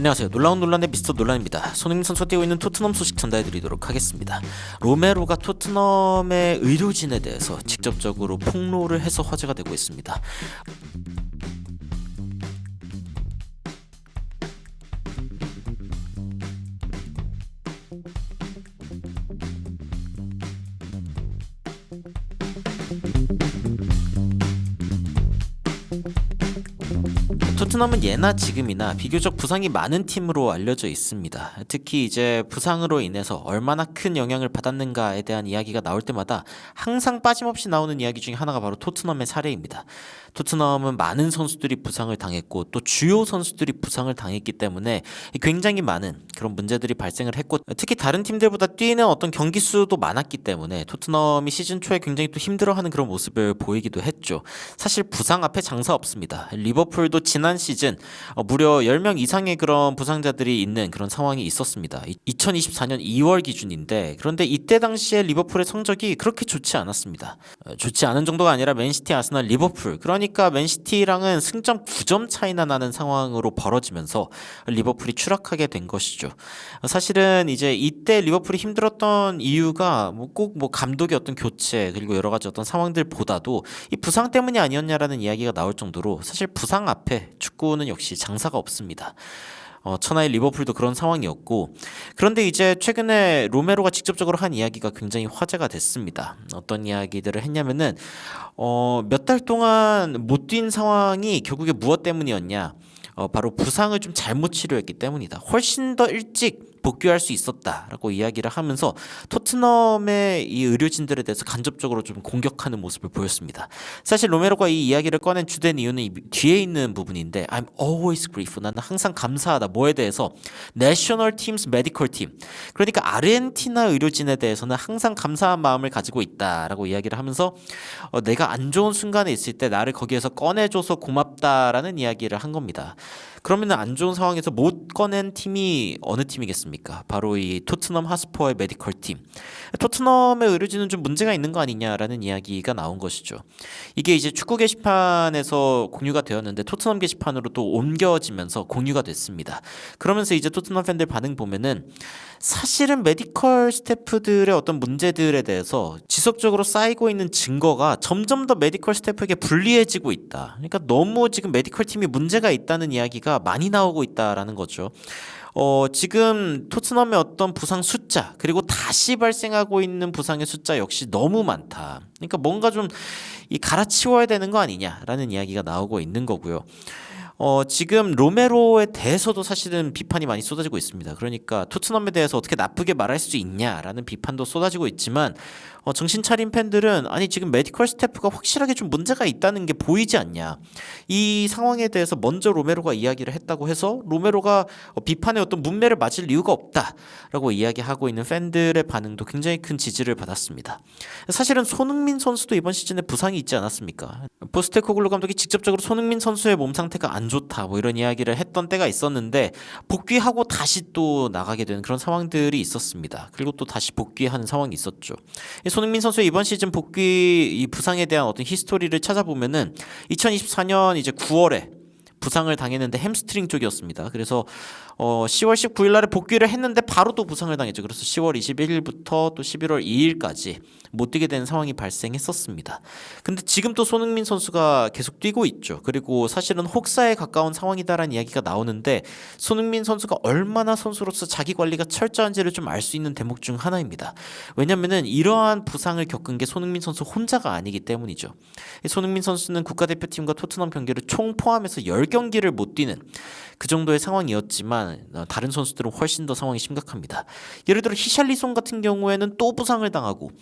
안녕하세요. 놀라운 논란의 미스터 논란입니다. 손흥민 선수가 뛰고 있는 토트넘 소식 전달해드리도록 하겠습니다. 로메로가 토트넘의 의료진에 대해서 직접적으로 폭로를 해서 화제가 되고 있습니다. 토트넘은 예나 지금이나 비교적 부상이 많은 팀으로 알려져 있습니다. 특히 이제 부상으로 인해서 얼마나 큰 영향을 받았는가에 대한 이야기가 나올 때마다 항상 빠짐없이 나오는 이야기 중에 하나가 바로 토트넘의 사례입니다. 토트넘은 많은 선수들이 부상을 당했고 또 주요 선수들이 부상을 당했기 때문에 굉장히 많은 그런 문제들이 발생을 했고, 특히 다른 팀들보다 뛰는 어떤 경기 수도 많았기 때문에 토트넘이 시즌 초에 굉장히 또 힘들어하는 그런 모습을 보이기도 했죠. 사실 부상 앞에 장사 없습니다. 리버풀도 지난 시즌 무려 10명 이상의 그런 부상자들이 있는 그런 상황이 있었습니다. 2024년 2월 기준인데, 그런데 이때 당시에 리버풀의 성적이 그렇게 좋지 않았습니다. 좋지 않은 정도가 아니라 맨시티, 아스널, 리버풀, 그러니까 맨시티랑은 승점 9점 차이나 나는 상황으로 벌어지면서 리버풀이 추락하게 된 것이죠. 사실은 이제 이때 리버풀이 힘들었던 이유가 꼭 감독의 어떤 교체 그리고 여러 가지 어떤 상황들보다도 이 부상 때문이 아니었냐라는 이야기가 나올 정도로 사실 부상 앞에 축구는 역시 장사가 없습니다. 천하의 리버풀도 그런 상황이었고, 그런데 이제 최근에 로메로가 직접적으로 한 이야기가 굉장히 화제가 됐습니다. 어떤 이야기들을 했냐면은 몇 달 동안 못 뛴 상황이 결국에 무엇 때문이었냐? 바로 부상을 좀 잘못 치료했기 때문이다. 훨씬 더 일찍 복귀할 수 있었다라고 이야기를 하면서 토트넘의 이 의료진들에 대해서 간접적으로 좀 공격하는 모습을 보였습니다. 사실 로메로가 이 이야기를 꺼낸 주된 이유는 이 뒤에 있는 부분인데, I'm always grateful. 나는 항상 감사하다. 뭐에 대해서? National Team's Medical Team. 그러니까 아르헨티나 의료진에 대해서는 항상 감사한 마음을 가지고 있다라고 이야기를 하면서 내가 안 좋은 순간에 있을 때 나를 거기에서 꺼내줘서 고맙다라는 이야기를 한 겁니다. 그러면 안 좋은 상황에서 못 꺼낸 팀이 어느 팀이겠습니까? 바로 이 토트넘 하스퍼의 메디컬 팀. 토트넘의 의료진은 좀 문제가 있는 거 아니냐라는 이야기가 나온 것이죠. 이게 이제 축구 게시판에서 공유가 되었는데 토트넘 게시판으로 또 옮겨지면서 공유가 됐습니다. 그러면서 이제 토트넘 팬들 반응 보면은 사실은 메디컬 스태프들의 어떤 문제들에 대해서 지속적으로 쌓이고 있는 증거가 점점 더 메디컬 스태프에게 불리해지고 있다. 그러니까 너무 지금 메디컬 팀이 문제가 있다는 이야기가 많이 나오고 있다라는 거죠. 지금 토트넘의 어떤 부상 숫자 그리고 다시 발생하고 있는 부상의 숫자 역시 너무 많다. 그러니까 뭔가 좀 이 갈아치워야 되는 거 아니냐라는 이야기가 나오고 있는 거고요. 지금 로메로에 대해서도 사실은 비판이 많이 쏟아지고 있습니다. 그러니까 토트넘에 대해서 어떻게 나쁘게 말할 수 있냐라는 비판도 쏟아지고 있지만, 정신 차린 팬들은 아니 지금 메디컬 스태프가 확실하게 좀 문제가 있다는 게 보이지 않냐. 이 상황에 대해서 먼저 로메로가 이야기를 했다고 해서 로메로가 비판의 어떤 문매를 맞을 이유가 없다라고 이야기하고 있는 팬들의 반응도 굉장히 큰 지지를 받았습니다. 사실은 손흥민 선수도 이번 시즌에 부상이 있지 않았습니까? 포스테코글루 감독이 직접적으로 손흥민 선수의 몸 상태가 안 좋다 이런 이야기를 했던 때가 있었는데, 복귀하고 다시 또 나가게 되는 그런 상황들이 있었습니다. 그리고 또 다시 복귀하는 상황이 있었죠. 손흥민 선수의 이번 시즌 복귀 이 부상에 대한 어떤 히스토리를 찾아보면은 2024년 이제 9월에 부상을 당했는데 햄스트링 쪽이었습니다. 그래서 10월 19일 날에 복귀를 했는데 바로 또 부상을 당했죠. 그래서 10월 21일부터 또 11월 2일까지 못 뛰게 되는 상황이 발생했었습니다. 근데 지금 또 손흥민 선수가 계속 뛰고 있죠. 그리고 사실은 혹사에 가까운 상황이다라는 이야기가 나오는데, 손흥민 선수가 얼마나 선수로서 자기 관리가 철저한지를 좀 알 수 있는 대목 중 하나입니다. 왜냐면은 이러한 부상을 겪은 게 손흥민 선수 혼자가 아니기 때문이죠. 손흥민 선수는 국가대표팀과 토트넘 경기를 총 포함해서 10경기를 못 뛰는 그 정도의 상황이었지만 다른 선수들은 훨씬 더 상황이 심각합니다. 예를 들어 히샬리송 같은 경우에는 또 부상을 당하고,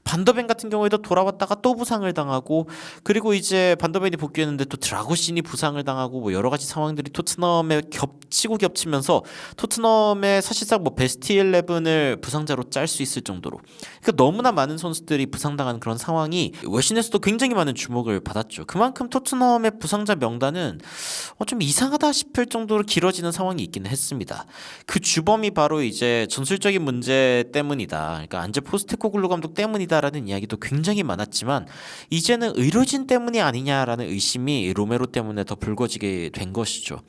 반더벤 같은 경우에도 돌아왔다가 또 부상을 당하고, 그리고 이제 반더벤이 복귀했는데 또 드라고신이 부상을 당하고 여러 가지 상황들이 토트넘에 겹치고 겹치면서 토트넘의 사실상 베스트 11을 부상자로 짤 수 있을 정도로, 그러니까 너무나 많은 선수들이 부상당하는 그런 상황이 외신에서도 굉장히 많은 주목을 받았죠. 그만큼 토트넘의 부상자 명단은 좀 이상하다 싶을 정도로 길어지는 상황이 있기는 했습니다. 그 주범이 바로 이제 전술적인 문제 때문이다. 그러니까 안제 포스테코글루 감독 때문이다. 때문이다라는 이야기도 굉장히 많았지만 이제는 의료진 때문이 아니냐라는 의심이 로메로 때문에 더 불거지게 된 것이죠.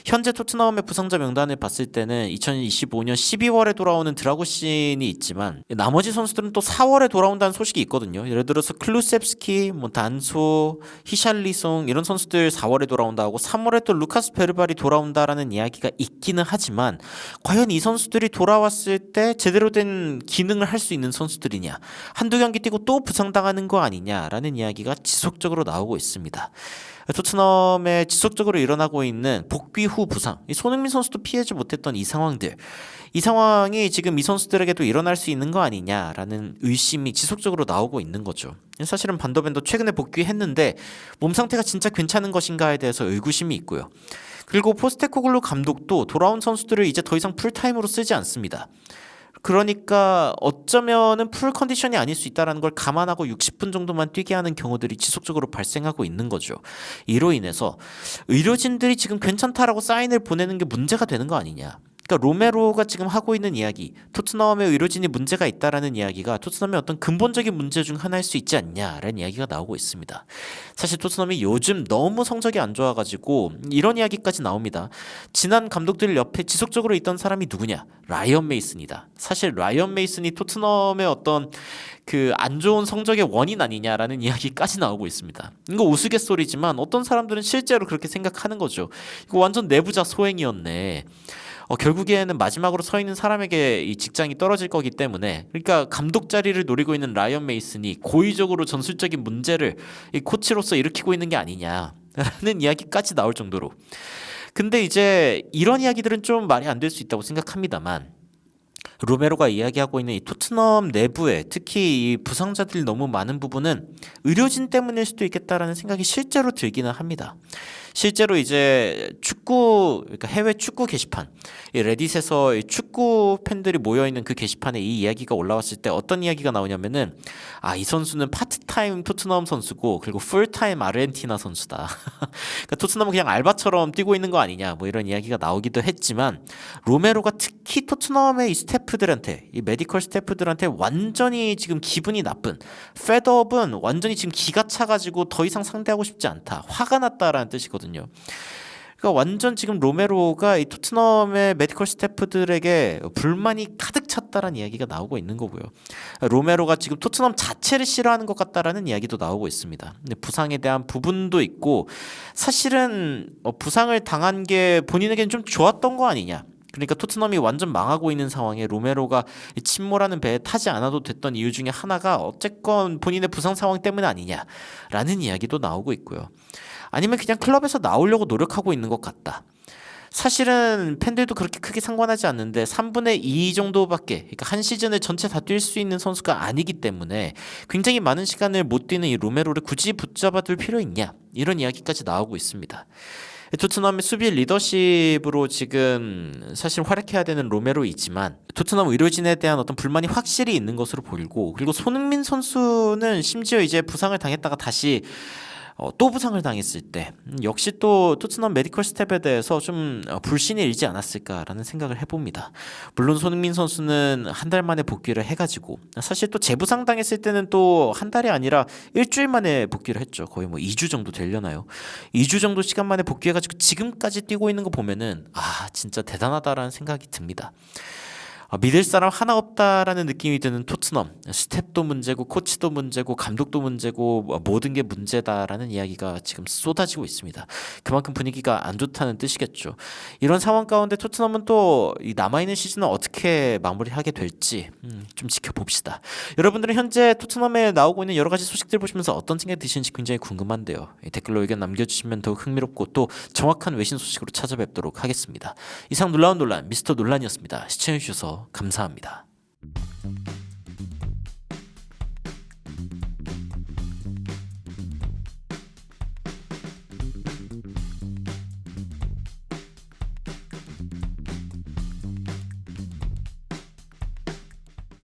현재 토트넘의 부상자 명단을 봤을 때는 2025년 12월에 돌아오는 드라구신이 있지만 나머지 선수들은 또 4월에 돌아온다는 소식이 있거든요. 예를 들어서 클루셉스키, 단소, 히샬리송 이런 선수들 4월에 돌아온다 하고 3월에 또 루카스 베르발이 돌아온다라는 이야기가 있기는 하지만 과연 이 선수들이 돌아왔을 때 제대로 된 기능을 할 수 있는 선수들이냐, 한두 경기 뛰고 또 부상당하는 거 아니냐라는 이야기가 지속적으로 나오고 있습니다. 토트넘에 지속적으로 일어나고 있는 복귀 후 부상, 손흥민 선수도 피하지 못했던 이 상황들, 이 상황이 지금 이 선수들에게도 일어날 수 있는 거 아니냐라는 의심이 지속적으로 나오고 있는 거죠. 사실은 반더벤도 최근에 복귀했는데 몸 상태가 진짜 괜찮은 것인가에 대해서 의구심이 있고요. 그리고 포스테코글루 감독도 돌아온 선수들을 이제 더 이상 풀타임으로 쓰지 않습니다. 그러니까 어쩌면은 풀 컨디션이 아닐 수 있다는 걸 감안하고 60분 정도만 뛰게 하는 경우들이 지속적으로 발생하고 있는 거죠. 이로 인해서 의료진들이 지금 괜찮다라고 사인을 보내는 게 문제가 되는 거 아니냐. 그러니까 로메로가 지금 하고 있는 이야기, 토트넘의 의료진이 문제가 있다라는 이야기가 토트넘의 어떤 근본적인 문제 중 하나일 수 있지 않냐라는 이야기가 나오고 있습니다. 사실 토트넘이 요즘 너무 성적이 안 좋아가지고 이런 이야기까지 나옵니다. 지난 감독들 옆에 지속적으로 있던 사람이 누구냐? 라이언 메이슨이다. 사실 라이언 메이슨이 토트넘의 어떤 그 안 좋은 성적의 원인 아니냐라는 이야기까지 나오고 있습니다. 이거 우스갯소리지만 어떤 사람들은 실제로 그렇게 생각하는 거죠. 이거 완전 내부자 소행이었네. 결국에는 마지막으로 서 있는 사람에게 이 직장이 떨어질 거기 때문에, 그러니까 감독 자리를 노리고 있는 라이언 메이슨이 고의적으로 전술적인 문제를 이 코치로서 일으키고 있는 게 아니냐라는 이야기까지 나올 정도로. 근데 이제 이런 이야기들은 좀 말이 안 될 수 있다고 생각합니다만, 로메로가 이야기하고 있는 이 토트넘 내부에 특히 이 부상자들이 너무 많은 부분은 의료진 때문일 수도 있겠다라는 생각이 실제로 들기는 합니다. 실제로 이제 그러니까 해외 축구 게시판, 이 레딧에서 이 축구 팬들이 모여 있는 그 게시판에 이 이야기가 올라왔을 때 어떤 이야기가 나오냐면은, 이 선수는 파트타임 토트넘 선수고 그리고 풀타임 아르헨티나 선수다. 그러니까 토트넘은 그냥 알바처럼 뛰고 있는 거 아니냐, 뭐 이런 이야기가 나오기도 했지만, 로메로가 특히 토트넘의 이 스태프들한테, 이 메디컬 스태프들한테 완전히 지금 기분이 나쁜, 패드업은 완전히 지금 기가 차가지고 더 이상 상대하고 싶지 않다, 화가 났다라는 뜻이거든요. 그러니까 완전 지금 로메로가 이 토트넘의 메디컬 스태프들에게 불만이 가득 찼다라는 이야기가 나오고 있는 거고요. 로메로가 지금 토트넘 자체를 싫어하는 것 같다라는 이야기도 나오고 있습니다. 근데 부상에 대한 부분도 있고, 사실은 부상을 당한 게 본인에게는 좀 좋았던 거 아니냐. 그러니까 토트넘이 완전 망하고 있는 상황에 로메로가 침몰하는 배에 타지 않아도 됐던 이유 중에 하나가 어쨌건 본인의 부상 상황 때문 아니냐라는 이야기도 나오고 있고요. 아니면 그냥 클럽에서 나오려고 노력하고 있는 것 같다. 사실은 팬들도 그렇게 크게 상관하지 않는데 3분의 2 정도밖에, 그러니까 한 시즌을 전체 다 뛸 수 있는 선수가 아니기 때문에 굉장히 많은 시간을 못 뛰는 이 로메로를 굳이 붙잡아 둘 필요 있냐, 이런 이야기까지 나오고 있습니다. 토트넘의 수비 리더십으로 지금 사실 활약해야 되는 로메로이지만 토트넘 의료진에 대한 어떤 불만이 확실히 있는 것으로 보이고, 그리고 손흥민 선수는 심지어 이제 부상을 당했다가 다시 또 부상을 당했을 때 역시 또 토트넘 메디컬 스텝에 대해서 좀 불신이 일지 않았을까라는 생각을 해봅니다. 물론 손흥민 선수는 한 달 만에 복귀를 해가지고, 사실 또 재부상 당했을 때는 또 한 달이 아니라 일주일 만에 복귀를 했죠. 거의 뭐 2주 정도 되려나요? 2주 정도 시간 만에 복귀해가지고 지금까지 뛰고 있는 거 보면은 진짜 대단하다라는 생각이 듭니다. 믿을 사람 하나 없다라는 느낌이 드는 토트넘, 스텝도 문제고 코치도 문제고 감독도 문제고 모든 게 문제다라는 이야기가 지금 쏟아지고 있습니다. 그만큼 분위기가 안 좋다는 뜻이겠죠. 이런 상황 가운데 토트넘은 또 이 남아있는 시즌을 어떻게 마무리하게 될지 좀 지켜봅시다. 여러분들은 현재 토트넘에 나오고 있는 여러 가지 소식들 보시면서 어떤 생각이 드시는지 굉장히 궁금한데요. 댓글로 의견 남겨주시면 더욱 흥미롭고 또 정확한 외신 소식으로 찾아뵙도록 하겠습니다. 이상 놀라운 논란 미스터 논란이었습니다. 시청해주셔서 감사합니다.